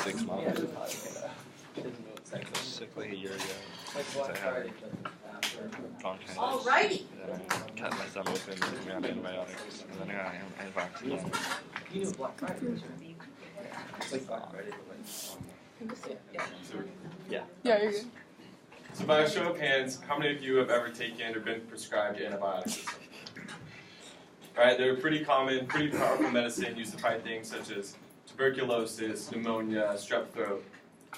6 months. Sick like a year ago. I had bronchitis. Alrighty. Then I cut my stomach open, took me on antibiotics, and then I got antibiotics. You knew Black Friday was right? It's like Black Friday, Yeah, you're good. So by a show of hands, how many of you have ever taken or been prescribed antibiotics? Right, they're pretty common, pretty powerful medicine used to fight things such as tuberculosis, pneumonia, strep throat.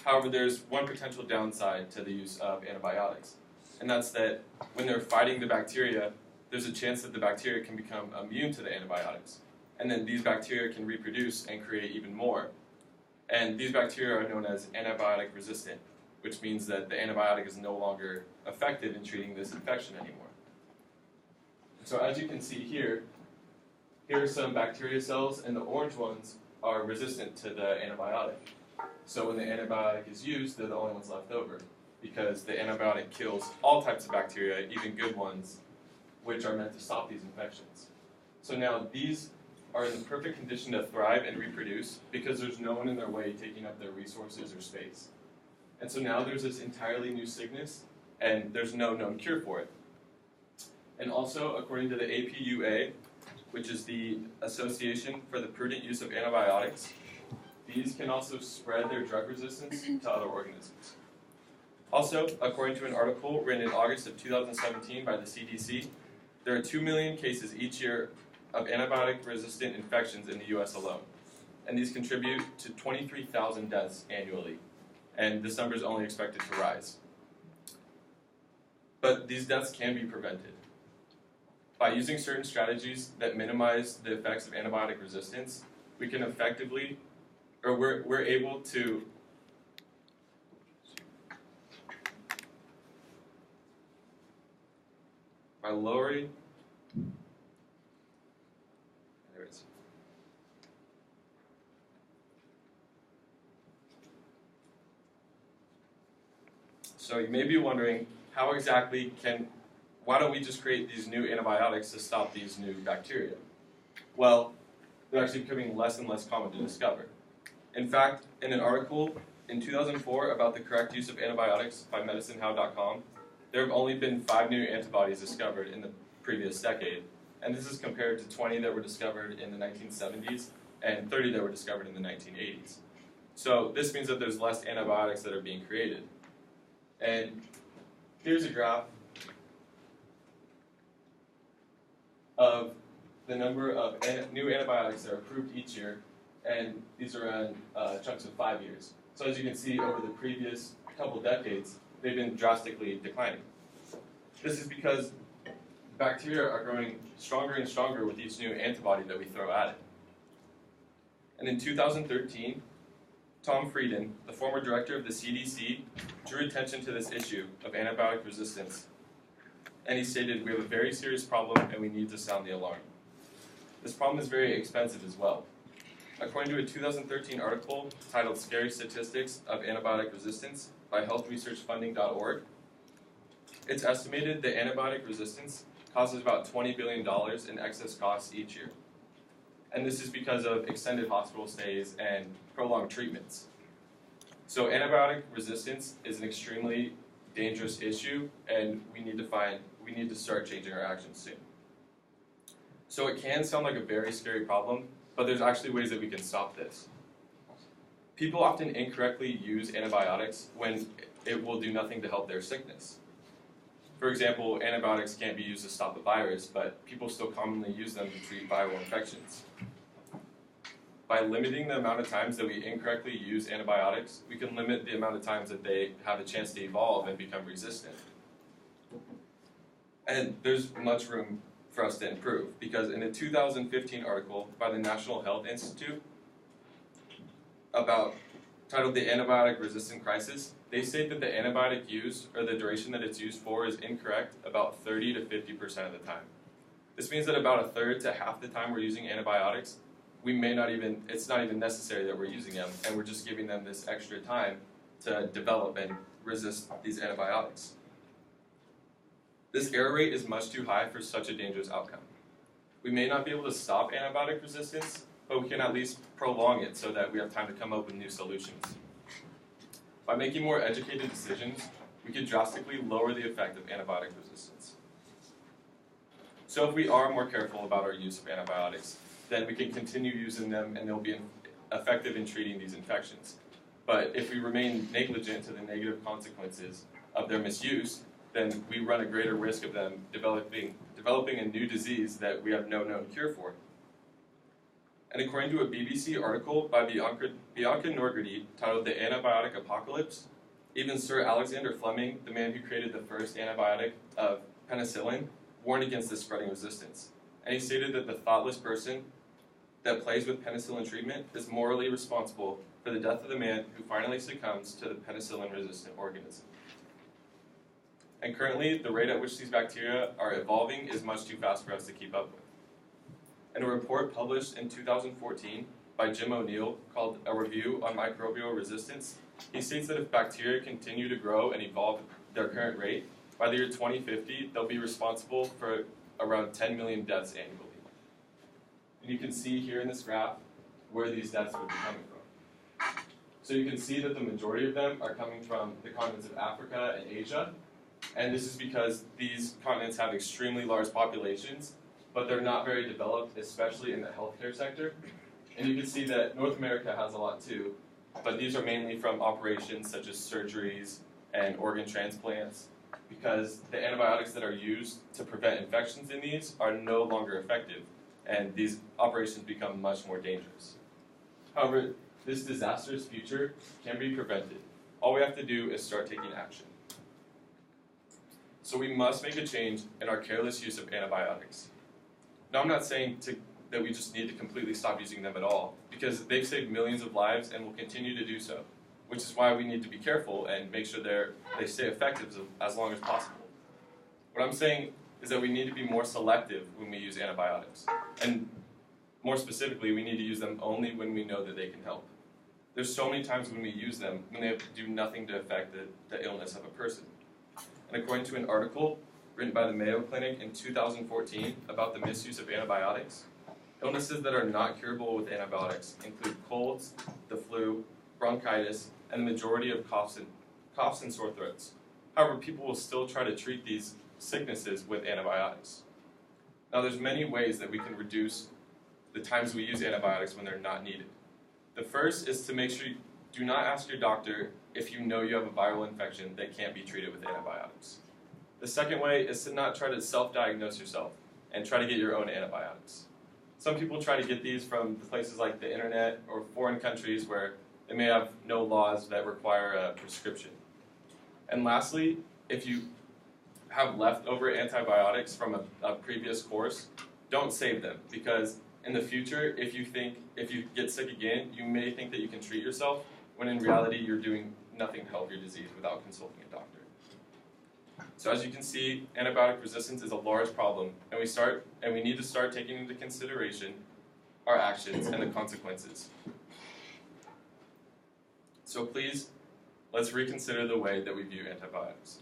However, there's one potential downside to the use of antibiotics, and that's that when they're fighting the bacteria, there's a chance that the bacteria can become immune to the antibiotics, and then these bacteria can reproduce and create even more. And these bacteria are known as antibiotic resistant, which means that the antibiotic is no longer effective in treating this infection anymore. So as you can see here are some bacteria cells, and the orange ones are resistant to the antibiotic. So when the antibiotic is used, they're the only ones left over, because the antibiotic kills all types of bacteria, even good ones, which are meant to stop these infections. So now these are in the perfect condition to thrive and reproduce because there's no one in their way taking up their resources or space. And so now there's this entirely new sickness, and there's no known cure for it. And also, according to the APUA, which is the Association for the Prudent Use of Antibiotics, these can also spread their drug resistance to other organisms. Also, according to an article written in August of 2017 by the CDC, there are 2 million cases each year of antibiotic-resistant infections in the U.S. alone, and these contribute to 23,000 deaths annually, and this number is only expected to rise. But these deaths can be prevented. By using certain strategies that minimize the effects of antibiotic resistance, we can effectively, or we're able to by lowering So you may be wondering, why don't we just create these new antibiotics to stop these new bacteria? Well, they're actually becoming less and less common to discover. In fact, in an article in 2004 about the correct use of antibiotics by MedicineHow.com, there have only been 5 new antibodies discovered in the previous decade, and this is compared to 20 that were discovered in the 1970s and 30 that were discovered in the 1980s. So this means that there's less antibiotics that are being created. And here's a graph of the number of new antibiotics that are approved each year, and these are in chunks of 5 years. So as you can see, over the previous couple decades, they've been drastically declining. This is because bacteria are growing stronger and stronger with each new antibody that we throw at it. And in 2013, Tom Frieden, the former director of the CDC, drew attention to this issue of antibiotic resistance, and he stated, "We have a very serious problem and we need to sound the alarm." This problem is very expensive as well. According to a 2013 article titled "Scary Statistics of Antibiotic Resistance" by healthresearchfunding.org, it's estimated that antibiotic resistance causes about $20 billion in excess costs each year. And this is because of extended hospital stays and prolonged treatments. So antibiotic resistance is an extremely dangerous issue, and we need to start changing our actions soon. So it can sound like a very scary problem, but there's actually ways that we can stop this. People often incorrectly use antibiotics when it will do nothing to help their sickness. For example, antibiotics can't be used to stop a virus, but people still commonly use them to treat viral infections. By limiting the amount of times that we incorrectly use antibiotics, we can limit the amount of times that they have a chance to evolve and become resistant. And there's much room for us to improve, because in a 2015 article by the National Health Institute titled "The Antibiotic Resistant Crisis," they state that the antibiotic use, or the duration that it's used for, is incorrect about 30 to 50% of the time. This means that about a third to half the time we're using antibiotics, it's not even necessary that we're using them, and we're just giving them this extra time to develop and resist these antibiotics. This error rate is much too high for such a dangerous outcome. We may not be able to stop antibiotic resistance, but we can at least prolong it so that we have time to come up with new solutions. By making more educated decisions, we could drastically lower the effect of antibiotic resistance. So if we are more careful about our use of antibiotics, then we can continue using them and they'll be effective in treating these infections. But if we remain negligent to the negative consequences of their misuse, then we run a greater risk of them developing a new disease that we have no known cure for. And according to a BBC article by Bianca Norgady titled The Antibiotic Apocalypse, even Sir Alexander Fleming, the man who created the first antibiotic of penicillin, warned against this spreading resistance. And he stated that the thoughtless person that plays with penicillin treatment is morally responsible for the death of the man who finally succumbs to the penicillin-resistant organism. And currently, the rate at which these bacteria are evolving is much too fast for us to keep up with. In a report published in 2014 by Jim O'Neill called A Review on Microbial Resistance, he states that if bacteria continue to grow and evolve at their current rate, by the year 2050, they'll be responsible for around 10 million deaths annually. And you can see here in this graph where these deaths would be coming from. So you can see that the majority of them are coming from the continents of Africa and Asia, and this is because these continents have extremely large populations, but they're not very developed, especially in the healthcare sector. And you can see that North America has a lot too, but these are mainly from operations such as surgeries and organ transplants, because the antibiotics that are used to prevent infections in these are no longer effective, and these operations become much more dangerous. However, this disastrous future can be prevented. All we have to do is start taking action. So we must make a change in our careless use of antibiotics. Now, I'm not saying that we just need to completely stop using them at all, because they've saved millions of lives and will continue to do so, which is why we need to be careful and make sure they stay effective as long as possible. What I'm saying is that we need to be more selective when we use antibiotics. And more specifically, we need to use them only when we know that they can help. There's so many times when we use them when they do nothing to affect the illness of a person. And according to an article written by the Mayo Clinic in 2014 about the misuse of antibiotics, illnesses that are not curable with antibiotics include colds, the flu, bronchitis, and the majority of coughs and sore throats. However, people will still try to treat these sicknesses with antibiotics. Now, there's many ways that we can reduce the times we use antibiotics when they're not needed. The first is to make sure you do not ask your doctor if you know you have a viral infection that can't be treated with antibiotics. The second way is to not try to self-diagnose yourself and try to get your own antibiotics. Some people try to get these from places like the internet or foreign countries where they may have no laws that require a prescription. And lastly, if you have leftover antibiotics from a previous course, don't save them, because in the future, if you get sick again, you may think that you can treat yourself, when in reality you're doing nothing to help your disease without consulting a doctor. So as you can see, antibiotic resistance is a large problem, and we need to start taking into consideration our actions and the consequences. So please, let's reconsider the way that we view antibiotics.